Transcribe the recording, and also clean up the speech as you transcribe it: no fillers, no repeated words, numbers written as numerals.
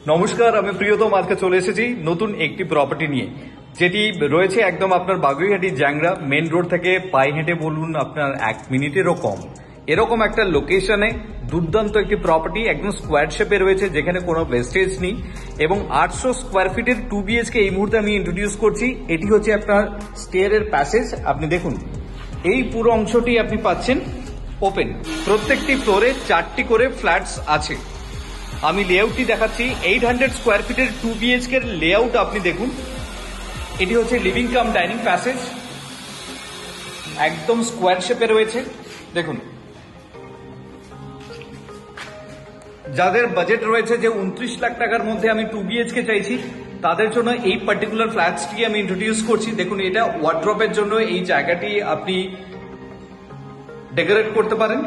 নমস্কার, আমি প্রিয়তম আজকে চলে এসেছি নতুন একটি প্রপার্টি নিয়ে, যেটি রয়েছে একদম আপনার বাগুইহাটি জ্যাংরা মেন রোড থেকে পায়ে হেঁটে বলুন আপনার 1 মিনিটেরও কম এরকম একটা লোকেশনে দুর্দান্ত একটি প্রপার্টি, একদম স্কোয়ার শেপে রয়েছে, যেখানে কোনো ওয়েস্টেজ নেই এবং 800 স্কোয়ার ফিটের 2 BHK এই মুহূর্তে আমি ইন্ট্রোডিউস করছি। এটি হচ্ছে আপনার স্টেয়ারের প্যাসেজ। আপনি দেখুন, এই পুরো অংশটি আপনি পাচ্ছেন ওপেন। প্রত্যেকটি ফ্লোরে 4টি করে ফ্ল্যাটস আছে। আমি লেআউটটি দেখাচ্ছি। 800 স্কোয়ার ফিটের 2 BHK এর লেআউট আপনি দেখুন। এটি হচ্ছে লিভিং কাম ডাইনিং প্যাসেজ, একদম স্কোয়ার শেপে রয়েছে। দেখুন, যাদের বাজেট রয়েছে যে 29 লাখ টাকার মধ্যে আমি 2 BHK চাইছি, তাদের জন্য এই পার্টিকুলার ফ্ল্যাটসটি আমি ইন্ট্রোডিউস করছি। দেখুন, এটা ওয়ার্ড্রপের জন্য এই জায়গাটি আপনি ডেকোরেট করতে পারেন।